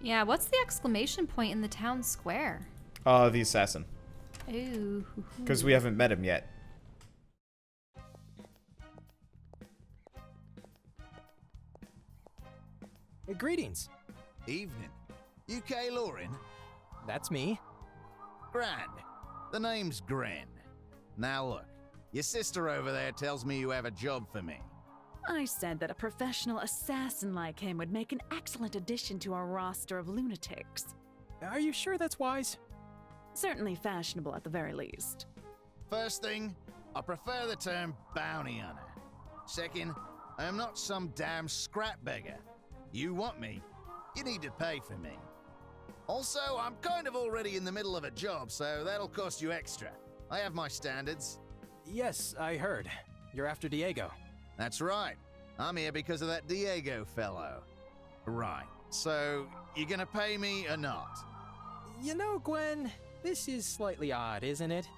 Yeah, what's the exclamation point in the town square? The assassin. Ooh. Because we haven't met him yet. Greetings. Evening. UK Lauren? That's me. Grand. The name's Gren. Now look, your sister over there tells me you have a job for me. I said that a professional assassin like him would make an excellent addition to our roster of lunatics. Are you sure that's wise? Certainly fashionable at the very least. First thing, I prefer the term bounty hunter. Second, I am not some damn scrap beggar. You want me, you need to pay for me. Also, I'm kind of already in the middle of a job, so that'll cost you extra. I have my standards. Yes, I heard. You're after Diego. That's right. I'm here because of that Diego fellow. Right. So, you gonna pay me or not? You know, Gwen, this is slightly odd, isn't it?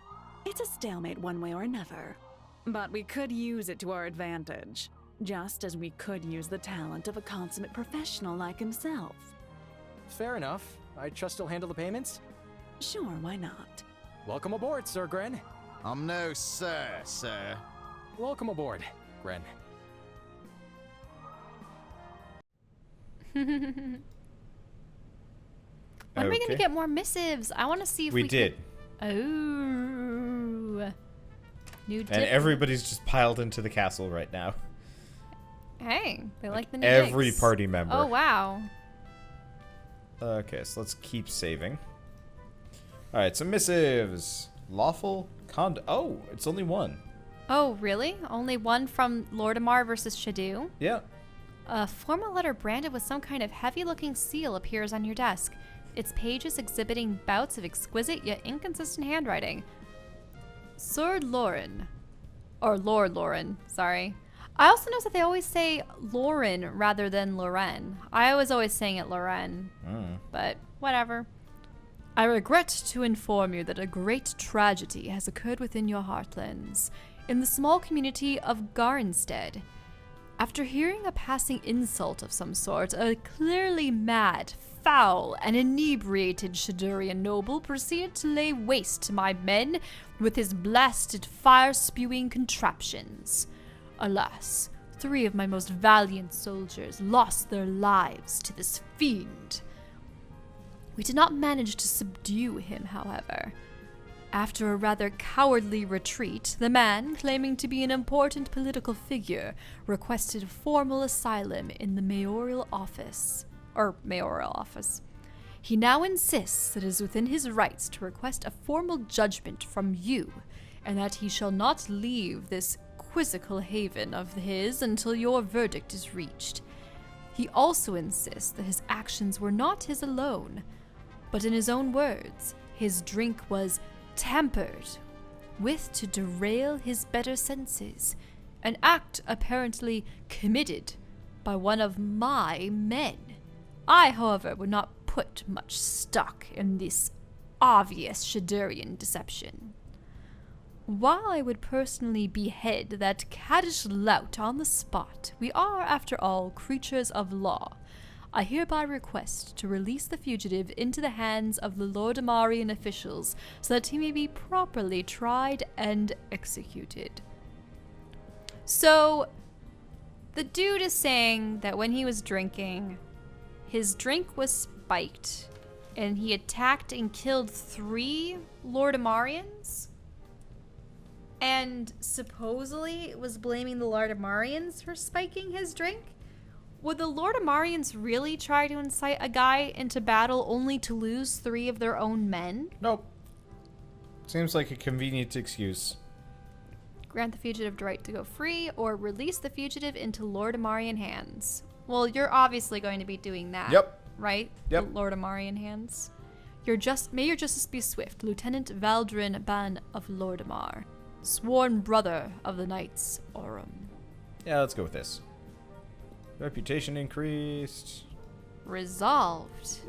It's a stalemate one way or another. But we could use it to our advantage, just as we could use the talent of a consummate professional like himself. Fair enough. I trust you'll handle the payments? Sure, why not? Welcome aboard, Sir Gren. I'm no sir. Welcome aboard, Gren. When are we gonna get more missives? I want to see if we did. Oh. New And everybody's just piled into the castle right now. Hey, they like the new Every digs. party member. Oh, wow. Okay, so let's keep saving. Alright, some missives. Lawful Oh, it's only one. Oh, really? Only one from Lordamar versus Shadu? Yeah. A formal letter branded with some kind of heavy-looking seal appears on your desk, its pages exhibiting bouts of exquisite yet inconsistent handwriting. Sir Lauren. Or Lord Lauren, sorry. I also notice that they always say Lauren rather than Loren. I was always saying it Loren, but whatever. I regret to inform you that a great tragedy has occurred within your heartlands, in the small community of Garnstead. After hearing a passing insult of some sort, a clearly mad, foul, and inebriated Shadurian noble proceeded to lay waste to my men with his blasted fire-spewing contraptions. Alas, 3 of my most valiant soldiers lost their lives to this fiend. We did not manage to subdue him, however. After a rather cowardly retreat, the man, claiming to be an important political figure, requested formal asylum in the mayoral office. He now insists that it is within his rights to request a formal judgment from you, and that he shall not leave this quizzical haven of his until your verdict is reached. He also insists that his actions were not his alone, but in his own words, his drink was tampered with to derail his better senses, an act apparently committed by one of my men. I, however, would not put much stock in this obvious Shadurian deception. While I would personally behead that caddish lout on the spot, we are, after all, creatures of law. I hereby request to release the fugitive into the hands of the Lordamarian officials so that he may be properly tried and executed. So, the dude is saying that when he was drinking, his drink was spiked, and he attacked and killed 3 Lordamarians? And supposedly was blaming the Lordamarians for spiking his drink? Would the Lordamarians really try to incite a guy into battle only to lose 3 of their own men? Nope. Seems like a convenient excuse. Grant the fugitive the right to go free, or release the fugitive into Lordamarian hands. Well, you're obviously going to be doing that. Yep. Right? Yep. The Lordamarian hands. May your justice be swift, Lieutenant Valdrin Ban of Lordamar, sworn brother of the Knights Aurum. Yeah, let's go with this. Reputation increased. Resolved.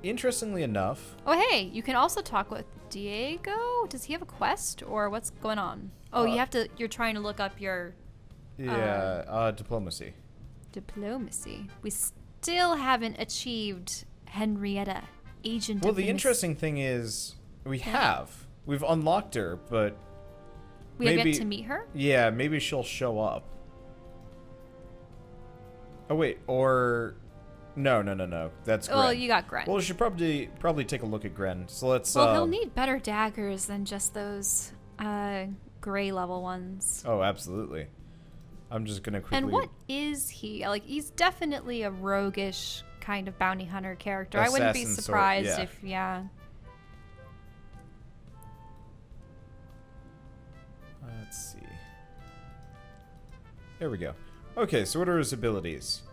Interestingly enough. Oh, hey, you can also talk with Diego. Does he have a quest, or what's going on? Oh, you're trying to look up your... Yeah, diplomacy. Diplomacy. We still haven't achieved Henrietta, agent Well, of the Mys- interesting thing is we've unlocked her, but we have maybe, yet to meet her? Yeah, maybe she'll show up. Oh wait, or no. That's Gren. Well, you got Gren. Well, we should probably take a look at Gren. So let's. Well, he'll need better daggers than just those gray level ones. Oh, absolutely. I'm just gonna quickly. And what is he? Like, he's definitely a roguish kind of bounty hunter character. I wouldn't be Assassin sort, surprised yeah. if, yeah. Let's see. There we go. Okay, so what are his abilities?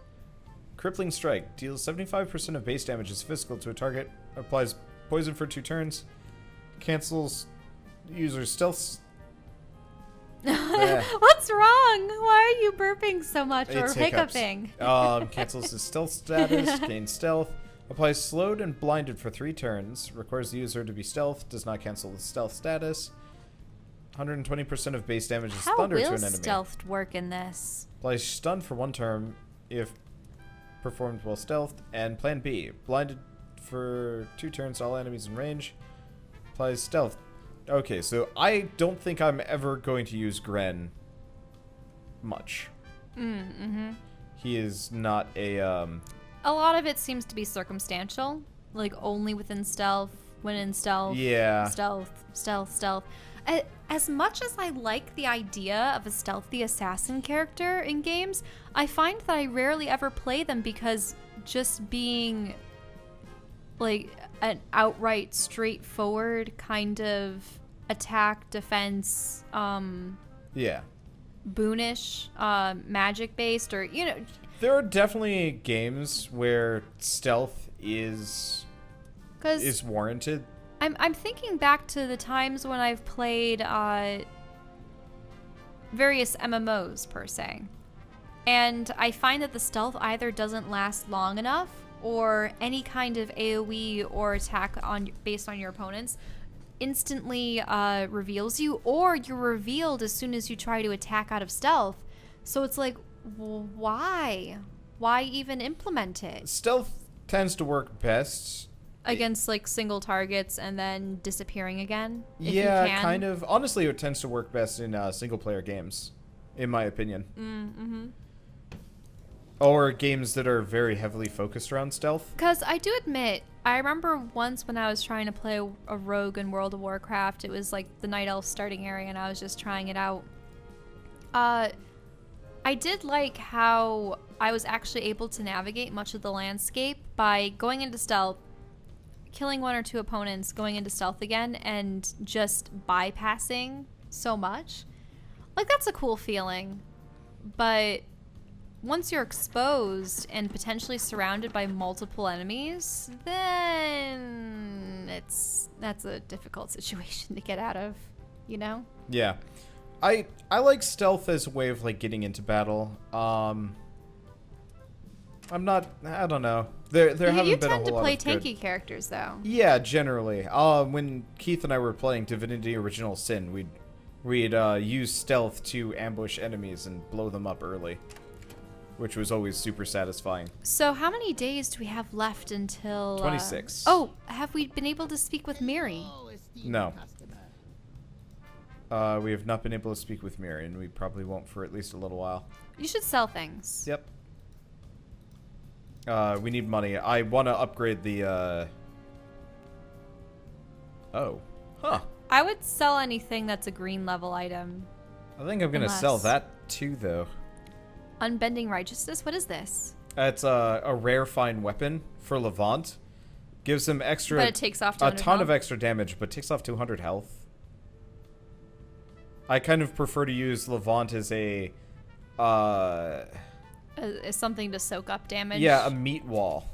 Crippling Strike. Deals 75% of base damage as physical to a target. Applies poison for 2 turns. Cancels user's stealth. What's wrong? Why are you burping so much or It's hiccups. hiccuping? Cancels his stealth status. Gains stealth. Applies slowed and blinded for 3 turns. Requires the user to be stealth. Does not cancel the stealth status. 120% of base damage is How thunder to will an enemy. stealth work in this? Applies stun for 1 turn if performed while stealthed. And plan B. Blinded for 2 turns to all enemies in range. Applies stealth. Okay, so I don't think I'm ever going to use Gren much. Mm-hmm. He is not a, A lot of it seems to be circumstantial. Like, only within stealth, when in stealth. Yeah. Stealth. As much as I like the idea of a stealthy assassin character in games, I find that I rarely ever play them because just being like an outright straightforward kind of attack, defense, yeah. boonish, magic based, or, you know. There are definitely games where stealth is warranted. I'm thinking back to the times when I've played various MMOs per se, and I find that the stealth either doesn't last long enough, or any kind of AOE or attack based on your opponents instantly reveals you, or you're revealed as soon as you try to attack out of stealth. So it's like, why even implement it? Stealth tends to work best Against like single targets and then disappearing again? If you yeah, can. kind of. Honestly, it tends to work best in single-player games, in my opinion. Mm-hmm. Or games that are very heavily focused around stealth. Because I do admit, I remember once when I was trying to play a rogue in World of Warcraft, it was like the Night Elf starting area and I was just trying it out. I did like how I was actually able to navigate much of the landscape by going into stealth, killing 1 or 2 opponents, going into stealth again, and just bypassing so much. Like, that's a cool feeling. But once you're exposed and potentially surrounded by multiple enemies, then that's a difficult situation to get out of, you know? Yeah. I like stealth as a way of like getting into battle. I don't know. There haven't been a whole lot of You tend to play good. tanky characters, though. Yeah, generally. When Keith and I were playing Divinity Original Sin, we'd use stealth to ambush enemies and blow them up early, which was always super satisfying. So how many days do we have left until... 26. Oh, have we been able to speak with Miri? No. We have not been able to speak with Miri, and we probably won't for at least a little while. You should sell things. Yep. We need money. I want to upgrade the, Oh. Huh. I would sell anything that's a green level item. I think I'm going to sell that too, though. Unbending Righteousness? What is this? It's a rare fine weapon for Levant. Gives him extra... But it takes off a 200 ton health. of extra damage, but takes off 200 health. I kind of prefer to use Levant as a... Is something to soak up damage? Yeah, a meat wall.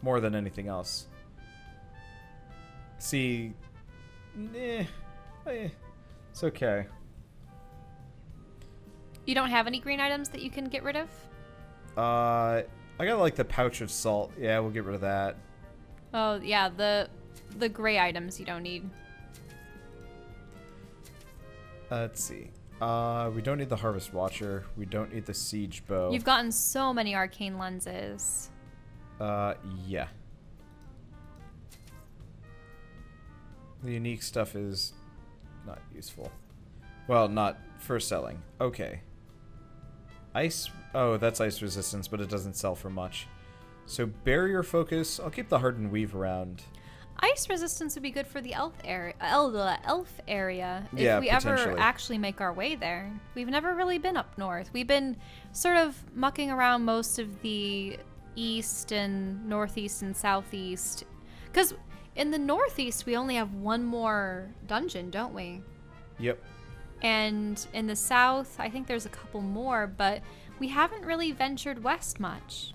More than anything else. See... it's okay. You don't have any green items that you can get rid of? I got like the pouch of salt. Yeah, we'll get rid of that. Oh, yeah, the gray items you don't need. Let's see. We don't need the Harvest Watcher. We don't need the Siege Bow. You've gotten so many arcane lenses. Yeah. The unique stuff is not useful. Well, not for selling. Okay. Ice. Oh, that's ice resistance, but it doesn't sell for much. So barrier focus. I'll keep the hardened weave around. Ice resistance would be good for the elf area. If Yeah, we ever potentially. actually make our way there. We've never really been up north. We've been sort of mucking around most of the east and northeast and southeast. Because in the northeast, we only have one more dungeon, don't we? Yep. And in the south, I think there's a couple more, but we haven't really ventured west much.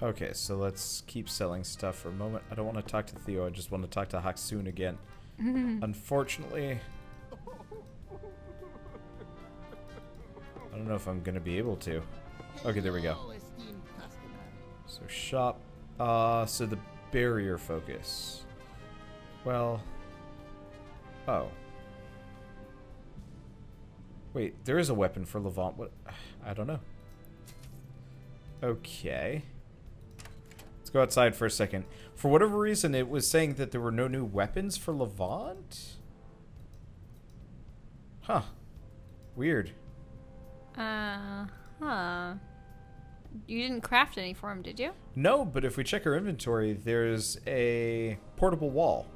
Okay, so let's keep selling stuff for a moment. I don't want to talk to Theo. I just want to talk to Haksune again. Unfortunately, I don't know if I'm going to be able to. Okay, there we go. So shop. So the barrier focus. Well. Oh. Wait, there is a weapon for Levant. What? I don't know. Okay. Let's go outside for a second. For whatever reason, it was saying that there were no new weapons for Levant? Huh. Weird. Huh. You didn't craft any for him, did you? No, but if we check our inventory, there's a portable wall.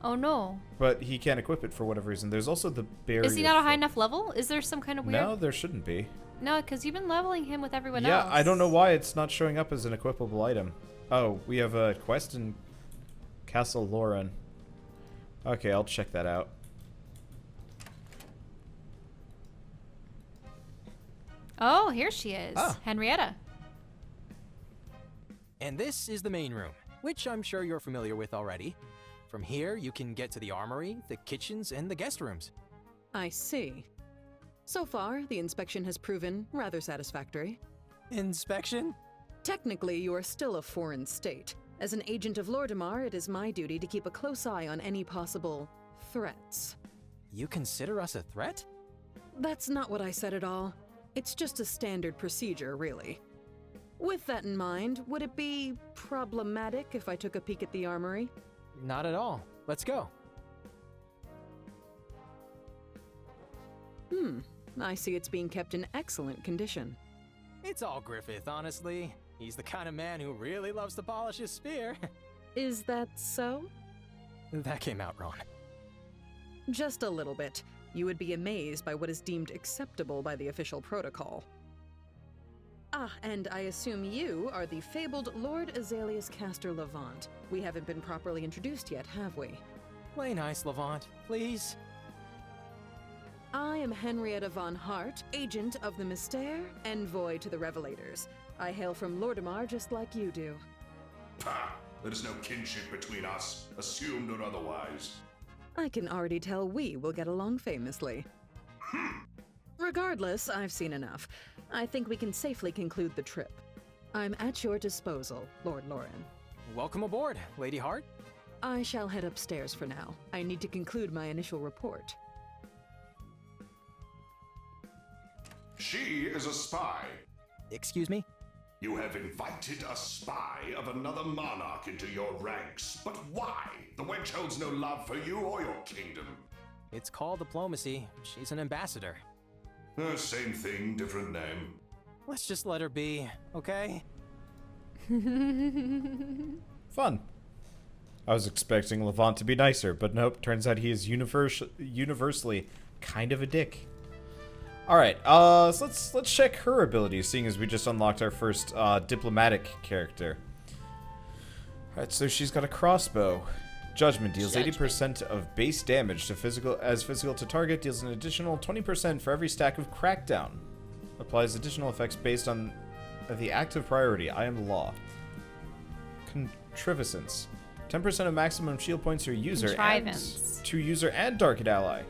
Oh no. But he can't equip it for whatever reason. There's also the barrier. Is he not a high enough level? Is there some kind of weird... No, there shouldn't be. No, because you've been leveling him with everyone Yeah, else. I don't know why it's not showing up as an equipable item. Oh, we have a quest in Castle Lauren. Okay, I'll check that out. Oh, here she is. Ah. Henrietta. And this is the main room, which I'm sure you're familiar with already. From here, you can get to the armory, the kitchens, and the guest rooms. I see. So far, the inspection has proven rather satisfactory. Inspection? Technically, you are still a foreign state. As an agent of Lordimar, it is my duty to keep a close eye on any possible threats. You consider us a threat? That's not what I said at all. It's just a standard procedure, really. With that in mind, would it be problematic if I took a peek at the armory? Not at all. Let's go. I see it's being kept in excellent condition. It's all Griffith, honestly. He's the kind of man who really loves to polish his spear. Is that so? That came out wrong. Just a little bit. You would be amazed by what is deemed acceptable by the official protocol. Ah, and I assume you are the fabled Lord Azaleus Castor Levant. We haven't been properly introduced yet, have we? Play nice, Levant, please. I am Henrietta von Hart, agent of the Mystere, envoy to the Revelators. I hail from Lordimar just like you do. Pah! There is no kinship between us, assumed or otherwise. I can already tell we will get along famously. Regardless, I've seen enough. I think we can safely conclude the trip. I'm at your disposal, Lord Lauren. Welcome aboard, Lady Hart. I shall head upstairs for now. I need to conclude my initial report. She is a spy. Excuse me? You have invited a spy of another monarch into your ranks. But why? The wench holds no love for you or your kingdom. It's called diplomacy. She's an ambassador. Same thing, different name. Let's just let her be, okay? Fun. I was expecting Levant to be nicer, but nope. Turns out he is universally kind of a dick. Alright, so let's check her abilities, seeing as we just unlocked our first diplomatic character. Alright, so she's got a crossbow. Judgment deals 80% of base damage to physical to target, deals an additional 20% for every stack of Crackdown. Applies additional effects based on the active priority, I am law. Contrivance. 10% of maximum shield points to user and target ally.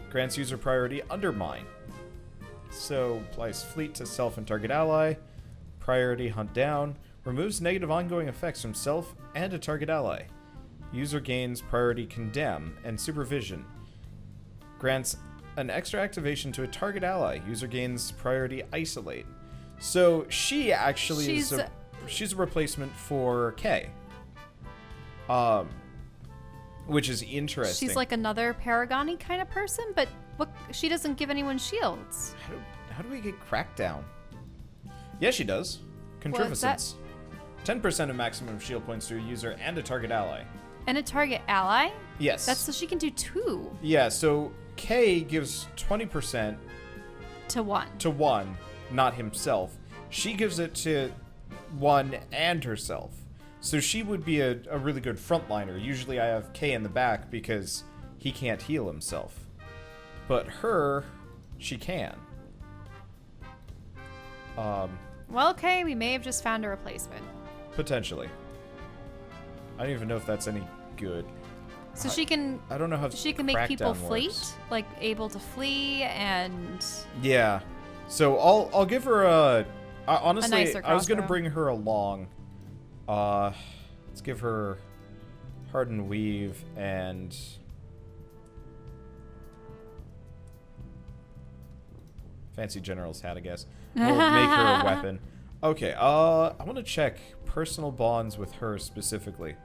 Grants user priority undermine. So, applies fleet to self and target ally. Priority hunt down. Removes negative ongoing effects from self and a target ally. User gains priority condemn and supervision. Grants an extra activation to a target ally. User gains priority isolate. So she actually She's she's a replacement for Kay. Which is interesting. She's like another Paragoni kind of person, but she doesn't give anyone shields. How do we get Crackdown? Yeah, she does. Contrificence. 10% of maximum shield points to a user and a target ally. And a target ally? Yes. That's so she can do 2. Yeah, so Kay gives 20% to 1. to 1, not himself. She gives it to 1 and herself. So she would be a really good frontliner. Usually I have Kay in the back because he can't heal himself. But her, she can. Well, okay, we may have just found a replacement. Potentially. I don't even know if that's any good. So she can. I don't know how she can make people Crackdown flee, works. like able to flee and. Yeah. So I'll give her a. Honestly, nicer I was gonna crossbow. bring her along. Let's give her Hardened Weave and Fancy General's Hat, I guess. We'll make her a weapon. Okay, I want to check personal bonds with her specifically.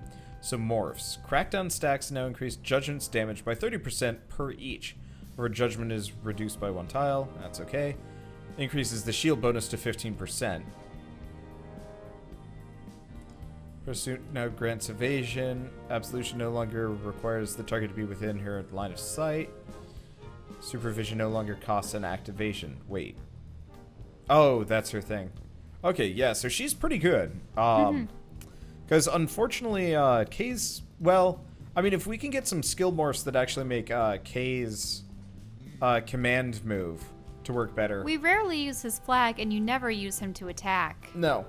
So morphs. Crackdown stacks now increase judgment's damage by 30% per each. Where judgment is reduced by 1 tile. That's okay. Increases the shield bonus to 15%. Pursuit now grants evasion. Absolution no longer requires the target to be within her line of sight. Supervision no longer costs an activation. Wait. Oh, that's her thing. Okay, yeah, so she's pretty good. Because unfortunately, Kay's... Well, I mean, if we can get some skill morphs that actually make Kay's command move to work better. We rarely use his flag, and you never use him to attack. No.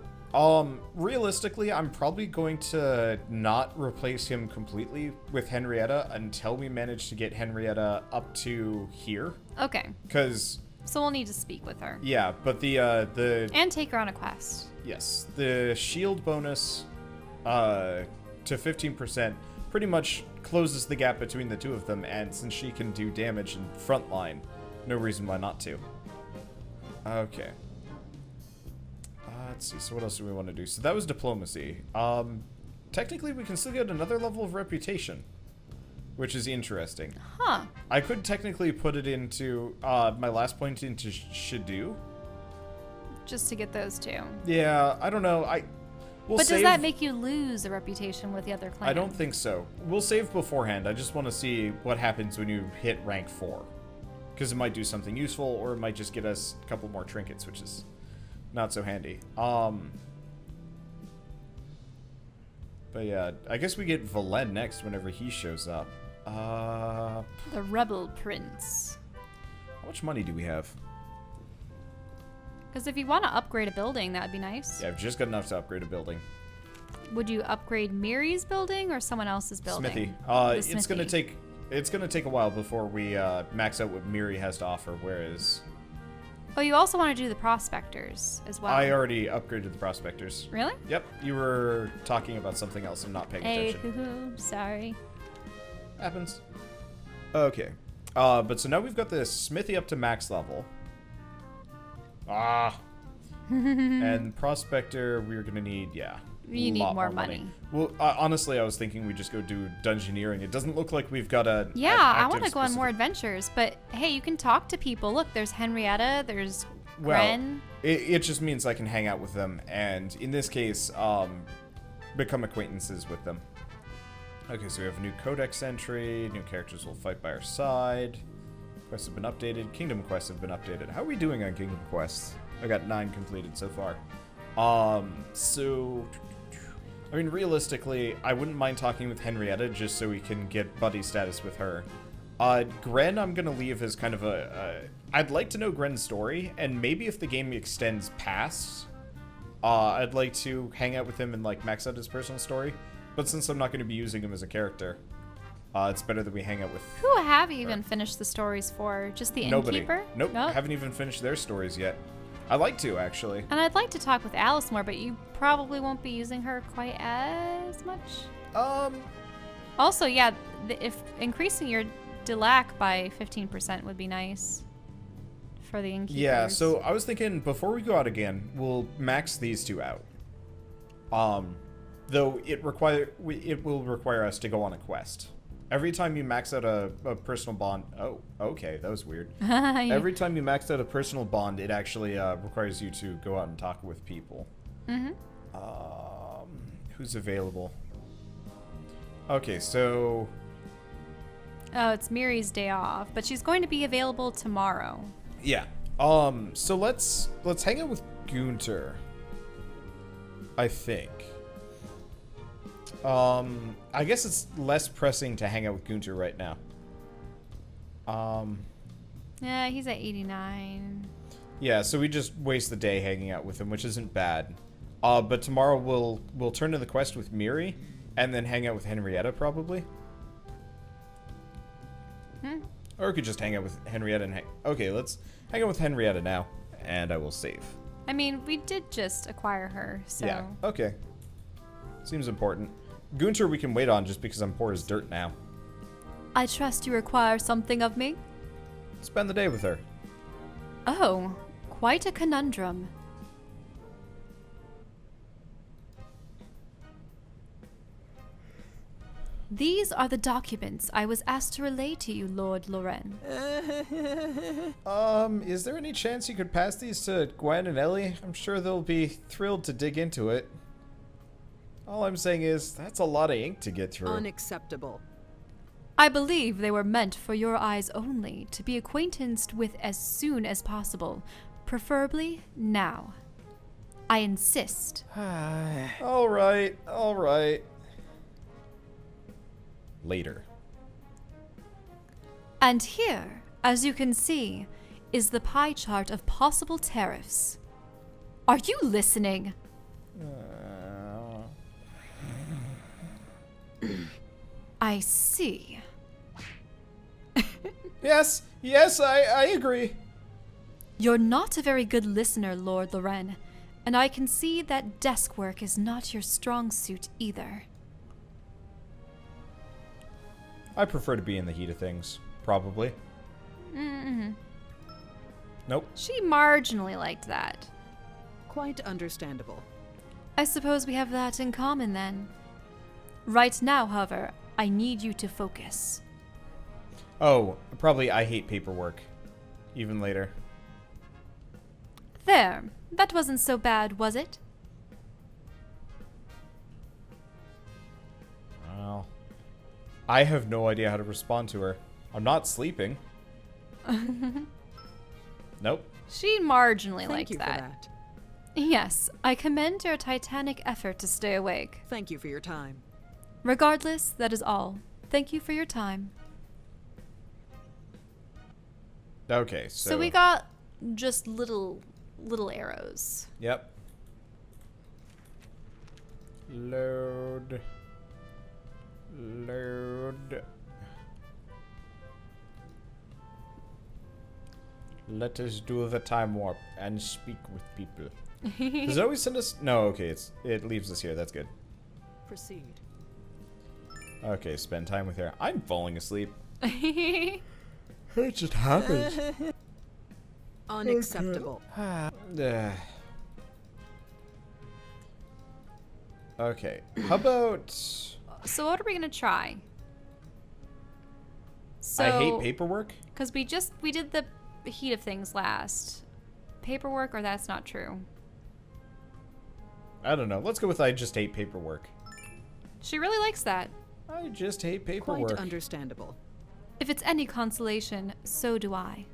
Realistically, I'm probably going to not replace him completely with Henrietta until we manage to get Henrietta up to here. Okay. Because... So we'll need to speak with her. Yeah, but the And take her on a quest. yes, the shield bonus to 15% pretty much closes the gap between the two of them, and since she can do damage in frontline, no reason why not to. Okay. Let's see, so what else do we want to do? So that was diplomacy. Technically we can still get another level of reputation, which is interesting. Huh. I could technically put it into, my last point into Shadu. Just to get those 2. Yeah, I don't know, we'll But save... does that make you lose a reputation with the other clans? I don't think so. We'll save beforehand. I just want to see what happens when you hit rank 4. Because it might do something useful, or it might just get us a couple more trinkets, which is not so handy. But yeah, I guess we get Valen next whenever he shows up. The Rebel Prince. How much money do we have? Because if you want to upgrade a building, that would be nice. Yeah, I've just got enough to upgrade a building. Would you upgrade Miri's building or someone else's building? Smithy. The It's gonna take a while before we max out what Miri has to offer, whereas Oh, you also want to do the prospectors as well. I already upgraded the prospectors. Really? Yep, you were talking about something else and not paying Hey, attention. hoo-hoo, sorry. Happens. Okay. But so now we've got the Smithy up to max level. And Prospector, we're gonna need, You need lot more money. Well, honestly, I was thinking we just go do dungeoneering. It doesn't look like we've got a... Yeah, an I active want to go on more specific- adventures, but hey, you can talk to people. Look, there's Henrietta, there's Well, Gren. it just means I can hang out with them, and in this case, become acquaintances with them. Okay, so we have a new codex entry. New characters will fight by our side. Quests have been updated. Kingdom quests have been updated. How are we doing on Kingdom quests? I got 9 completed so far. So... I mean, realistically, I wouldn't mind talking with Henrietta just so we can get buddy status with her. Gren, I'm gonna leave as kind of I'd like to know Gren's story, and maybe if the game extends past, I'd like to hang out with him and, like, max out his personal story. But since I'm not going to be using him as a character, it's better that we hang out with... Who have you even finished the stories for? Just the Nobody. innkeeper? Nope, haven't even finished their stories yet. I'd like to, actually. And I'd like to talk with Alice more, but you probably won't be using her quite as much. Also, yeah, if increasing your Delac by 15% would be nice. for the innkeepers. Yeah, so I was thinking before we go out again, we'll max these two out. Though it will require us to go on a quest. Every time you max out a personal bond... Oh, okay, that was weird. Every time you max out a personal bond, it actually requires you to go out and talk with people. Mm-hmm. Who's available? Okay, so... Oh, it's Miri's day off, but she's going to be available tomorrow. Yeah. So let's hang out with Gunter. I think. I guess it's less pressing to hang out with Gunter right now. Yeah, he's at 89. Yeah, so we just waste the day hanging out with him, which isn't bad. But tomorrow we'll turn to the quest with Miri, and then hang out with Henrietta probably. Or we could just hang out with Henrietta and okay, let's hang out with Henrietta now, and I will save. I mean, we did just acquire her, so... Yeah, okay. Seems important. Gunter we can wait on just because I'm poor as dirt now. I trust you require something of me? Spend the day with her. Oh, quite a conundrum. These are the documents I was asked to relay to you, Lord Loren. Is there any chance you could pass these to Gwen and Ellie? I'm sure they'll be thrilled to dig into it. All I'm saying is, that's a lot of ink to get through. Unacceptable. I believe they were meant for your eyes only, to be acquaintanced with as soon as possible, preferably now. I insist. Alright. Later. And here, as you can see, is the pie chart of possible tariffs. Are you listening? I see. Yes, I agree. You're not a very good listener, Lord Loren, and I can see that desk work is not your strong suit either. I prefer to be in the heat of things, probably. Mm-hmm. Nope. She marginally liked that. Quite understandable. I suppose we have that in common then. Right now, however, I need you to focus. Oh, probably I hate paperwork. Even later. There. That wasn't so bad, was it? Well, I have no idea how to respond to her. I'm not sleeping. Nope. She marginally Thank liked you that. for that. Yes, I commend your titanic effort to stay awake. Thank you for your time. Regardless, that is all. Thank you for your time. Okay, so... So we got just little arrows. Yep. Load. Let us do the time warp and speak with people. Does it always send us? No, okay, it leaves us here. That's good. Proceed. Okay, spend time with her. I'm falling asleep. It It just happens. Unacceptable. Okay, how about... So what are we gonna try? So, I hate paperwork? Because we did the heat of things last. Paperwork, or that's not true. I don't know. Let's go with I just hate paperwork. She really likes that. I just hate paperwork. Quite understandable. If it's any consolation, so do I.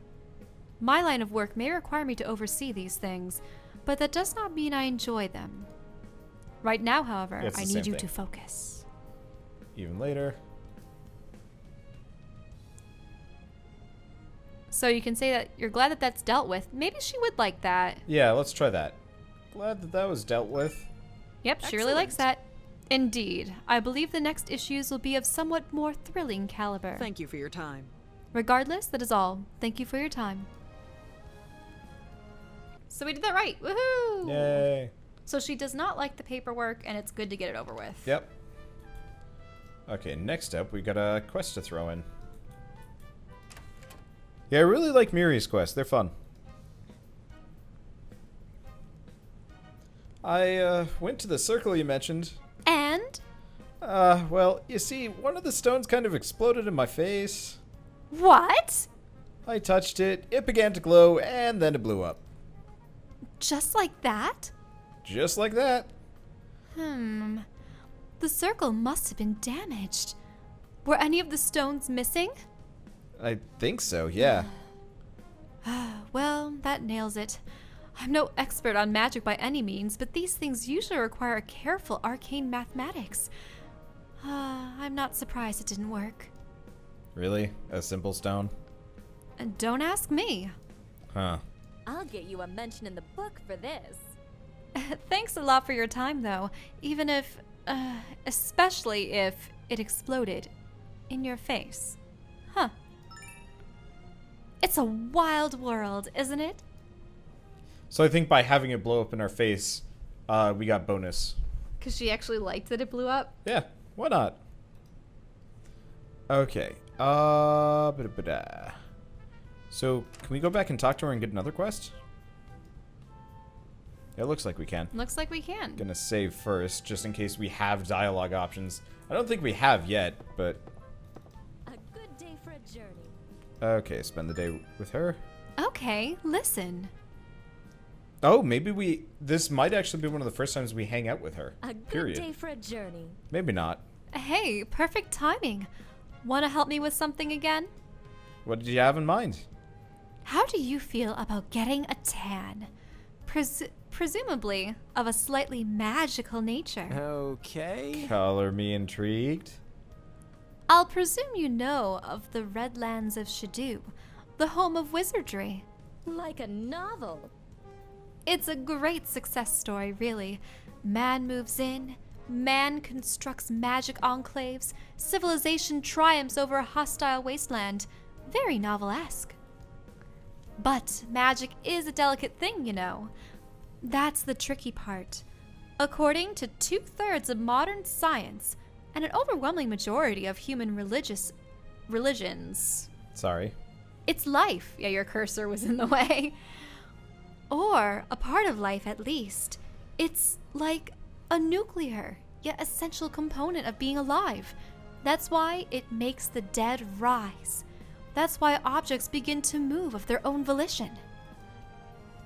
My line of work may require me to oversee these things, but that does not mean I enjoy them. Right now, however, It's the I same need you thing. to focus. Even later. So you can say that you're glad that that's dealt with. Maybe she would like that. Yeah, let's try that. Glad that that was dealt with. Yep, she really likes that. Indeed. I believe the next issues will be of somewhat more thrilling caliber. Thank you for your time. Regardless, that is all. Thank you for your time. So we did that right. Woohoo! Yay. So she does not like the paperwork, and it's good to get it over with. Yep. Okay, next up, we got a quest to throw in. Yeah, I really like Miri's quest. They're fun. I went to the circle you mentioned. And? Well, you see, one of the stones kind of exploded in my face. What? I touched it, it began to glow, and then it blew up. Just like that? Just like that. The circle must have been damaged. Were any of the stones missing? I think so, yeah. Well, that nails it. I'm no expert on magic by any means, but these things usually require careful arcane mathematics. I'm not surprised it didn't work. Really? A simple stone? And don't ask me. Huh. I'll get you a mention in the book for this. Thanks a lot for your time, though. Even if, especially if it exploded in your face. Huh. It's a wild world, isn't it? So I think by having it blow up in our face, we got bonus. Because she actually liked that it blew up? Yeah, why not? Okay. So, can we go back and talk to her and get another quest? It looks like we can. Looks like we can. Gonna save first, just in case we have dialogue options. I don't think we have yet, but... A good day for a journey. Okay, spend the day with her. Okay, listen. Oh, maybe this might actually be one of the first times we hang out with her. A good Period. day for a journey. Maybe not. Hey, perfect timing. Want to help me with something again? What did you have in mind? How do you feel about getting a tan? Presumably of a slightly magical nature. Okay. Color me intrigued. I'll presume you know of the Redlands of Shadoo, the home of wizardry. Like a novel. It's a great success story, really. Man moves in, man constructs magic enclaves, civilization triumphs over a hostile wasteland. Very novelesque. But magic is a delicate thing, you know. That's the tricky part. According to 2/3 of modern science and an overwhelming majority of human religions, Sorry. it's life. Yeah, your cursor was in the way. Or a part of life, at least. It's like a nuclear, yet essential component of being alive. That's why it makes the dead rise. That's why objects begin to move of their own volition.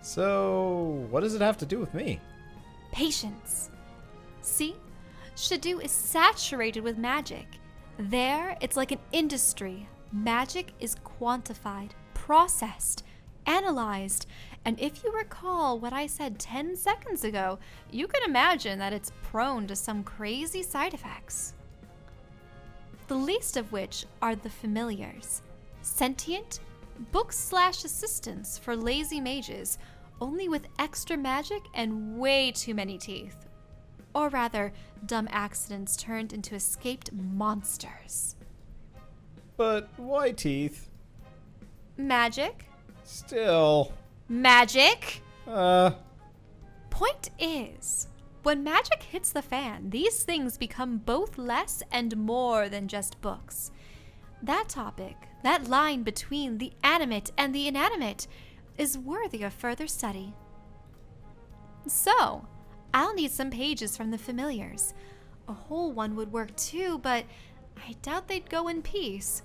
So, what does it have to do with me? Patience. See? Shadoo is saturated with magic. There, it's like an industry. Magic is quantified, processed, analyzed, and if you recall what I said 10 seconds ago, you can imagine that it's prone to some crazy side effects. The least of which are the familiars. Sentient, books/assistants for lazy mages, only with extra magic and way too many teeth. Or rather, dumb accidents turned into escaped monsters. But why teeth? Magic? Still. Magic? Point is, when magic hits the fan, these things become both less and more than just books. That topic, that line between the animate and the inanimate, is worthy of further study. So, I'll need some pages from the familiars. A whole one would work too, but I doubt they'd go in peace.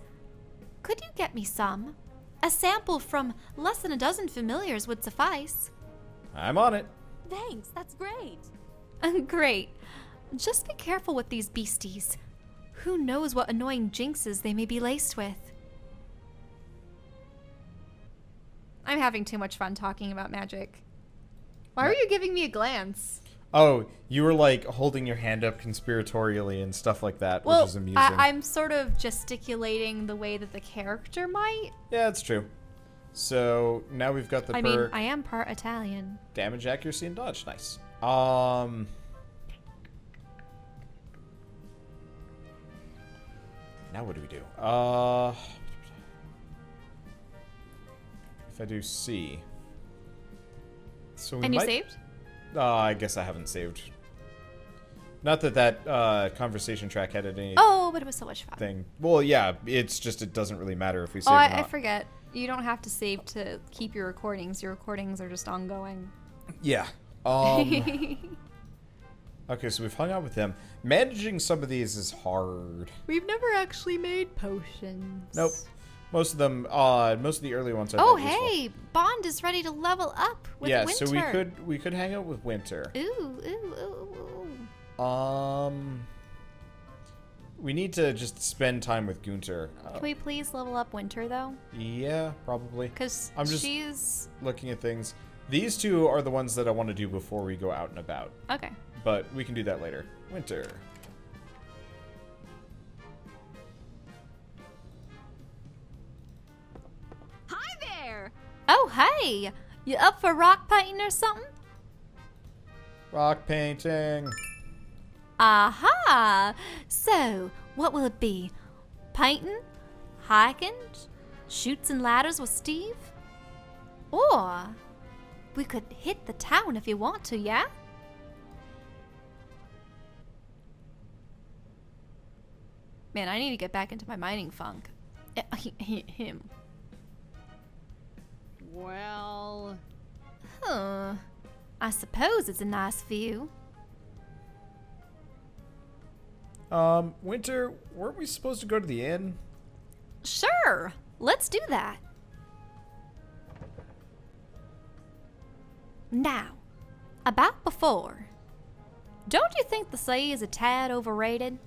Could you get me some? A sample from less than a dozen familiars would suffice. I'm on it. Thanks, that's great. Great. Just be careful with these beasties. Who knows what annoying jinxes they may be laced with. I'm having too much fun talking about magic. Why were you giving me a glance? Oh, you were like holding your hand up conspiratorially and stuff like that, which is amusing. I'm sort of gesticulating the way that the character might. Yeah, that's true. So now we've got the I perk. mean, I am part Italian. Damage, accuracy, and dodge. Nice. Now what do we do? If I do C. So we And you might... saved? I guess I haven't saved. Not that conversation track had any Oh, but it was so much fun. thing. Well, yeah, it's just it doesn't really matter if we save Oh, or I not. forget. You don't have to save to keep your recordings. Your recordings are just ongoing. Yeah. Okay, so we've hung out with him. Managing some of these is hard. We've never actually made potions. Nope. Most of them, most of the early ones are Oh, not useful. hey, Bond is ready to level up with Yeah, Winter. so we could hang out with Winter. Ooh. We need to just spend time with Gunter. Can we please level up Winter, though? Yeah, probably. Because I'm just she's... looking at things. These two are the ones that I want to do before we go out and about. Okay. But we can do that later. Winter. Hi there! Oh, hey! You up for rock painting or something? Rock painting. Aha! So, what will it be? Painting? Hiking? Shoots and ladders with Steve? Or we could hit the town if you want to, yeah? Man, I need to get back into my mining funk. Him. Well... Huh. I suppose it's a nice view. Winter, weren't we supposed to go to the inn? Sure, let's do that. Now, about before. Don't you think the sea is a tad overrated?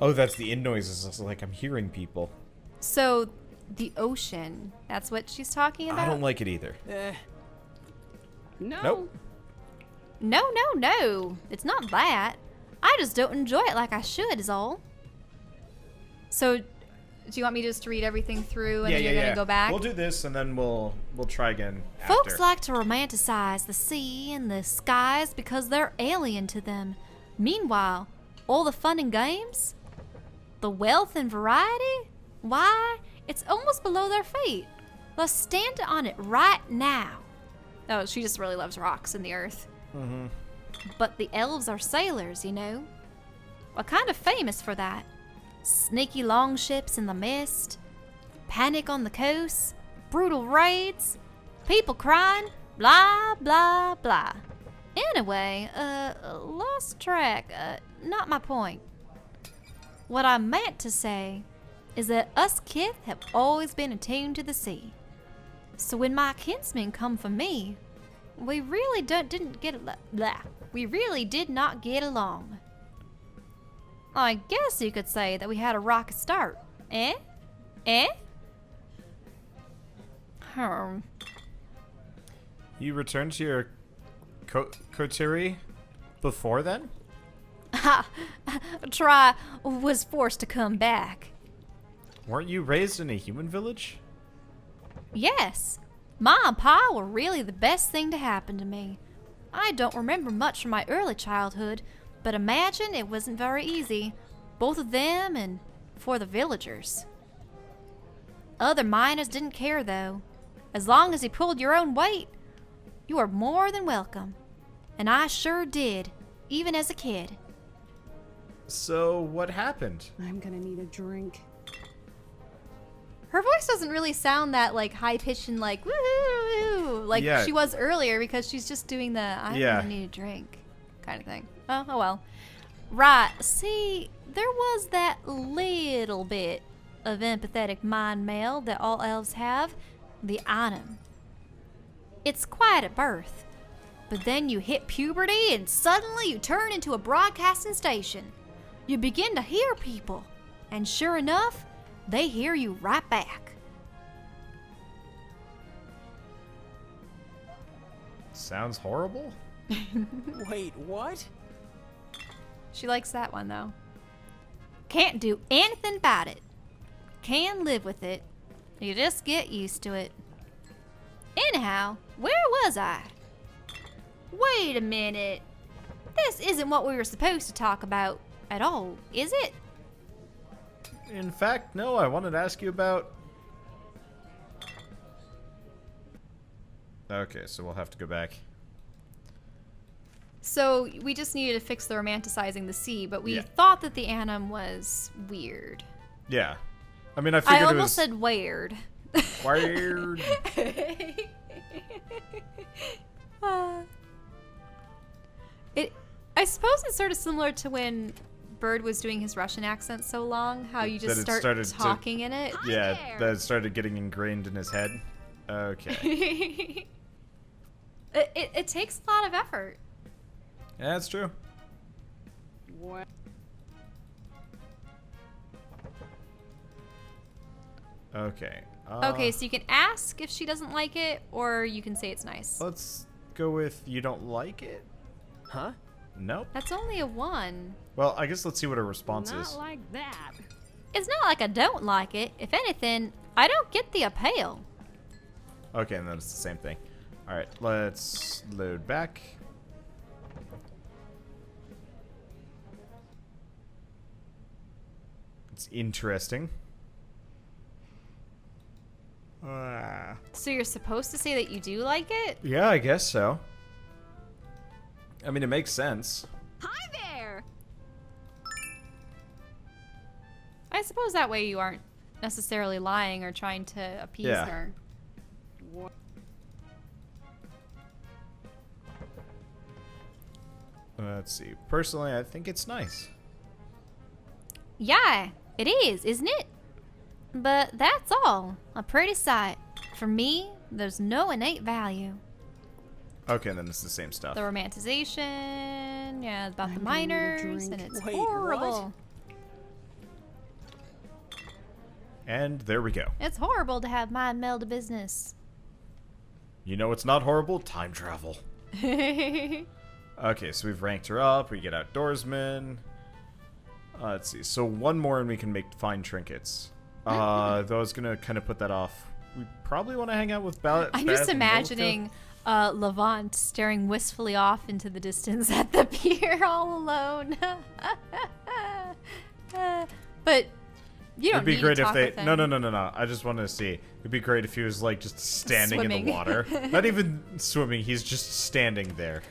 Oh, that's the inn noises. It's like I'm hearing people. So, the ocean, that's what she's talking about? I don't like it either. No. Nope. No. It's not that. I just don't enjoy it like I should, is all. So, do you want me just to read everything through and then you're gonna go back? We'll do this and then we'll try again Folks after. like to romanticize the sea and the skies because they're alien to them. Meanwhile, all the fun and games, the wealth and variety, why, it's almost below their feet. Let's stand on it right now. Oh, she just really loves rocks and the earth. Mm-hmm. But the elves are sailors, you know. We're kind of famous for that. Sneaky longships in the mist, panic on the coast, brutal raids, people crying, blah, blah, blah. Anyway, lost track. Not my point. What I meant to say is that us kith have always been attuned to the sea. So when my kinsmen come for me, we really we really did not get along. I guess you could say that we had a rocky start. Eh? You returned to your coterie before then? Try was forced to come back. Weren't you raised in a human village? Yes. Ma and Pa were really the best thing to happen to me. I don't remember much from my early childhood, but imagine it wasn't very easy, both of them and for the villagers. Other miners didn't care, though. As long as you pulled your own weight, you were more than welcome. And I sure did, even as a kid. So, what happened? I'm gonna need a drink. Her voice doesn't really sound that like high pitched and like woohoo like Yeah. she was earlier because she's just doing the I really need a drink kind of thing. Oh well. Right. See, there was that little bit of empathetic mind meld that all elves have, the anom. It's quiet at birth, but then you hit puberty and suddenly you turn into a broadcasting station. You begin to hear people, and sure enough, they hear you right back. Sounds horrible. Wait, what? She likes that one though. Can't do anything about it. Can live with it. You just get used to it. Anyhow, where was I? Wait a minute. This isn't what we were supposed to talk about at all, is it? In fact, no, I wanted to ask you about... Okay, so we'll have to go back. So we just needed to fix the romanticizing the sea, but we Yeah. thought that the anom was weird. Yeah. I mean, I figured I it almost was... said weird. Weird. I suppose it's sort of similar to when Bird was doing his Russian accent so long, how you just start talking in it. Yeah, that started getting ingrained in his head. Okay. It takes a lot of effort. Yeah, that's true. What? Okay. Okay, so you can ask if she doesn't like it, or you can say it's nice. Let's go with you don't like it? Huh? Nope. That's only a 1. Well, I guess let's see what her response is. Not like that. It's not like I don't like it. If anything, I don't get the appeal. Okay, and then it's the same thing. Alright, let's load back. It's interesting. So you're supposed to say that you do like it? Yeah, I guess so. I mean, it makes sense. Hi there. I suppose that way you aren't necessarily lying or trying to appease Yeah. her. Let's see. Personally, I think it's nice. Yeah, it is, isn't it? But that's all. A pretty sight. For me, there's no innate value. Okay, and then it's the same stuff. The romanticization, yeah, about the minors, and it's Wait, horrible. And there we go. It's horrible to have mind meld a business. You know what's not horrible? Time travel. Okay, so we've ranked her up. We get outdoorsman. Let's see. So one more and we can find trinkets. Though I was going to kind of put that off. We probably want to hang out with I'm just imagining Levant staring wistfully off into the distance at the pier all alone. But you don't It'd be need great to if talk they... with him. No. I just wanted to see. It'd be great if he was, like, just standing in Swimming. the water. Not even swimming. He's just standing there.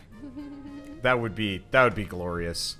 That would be glorious.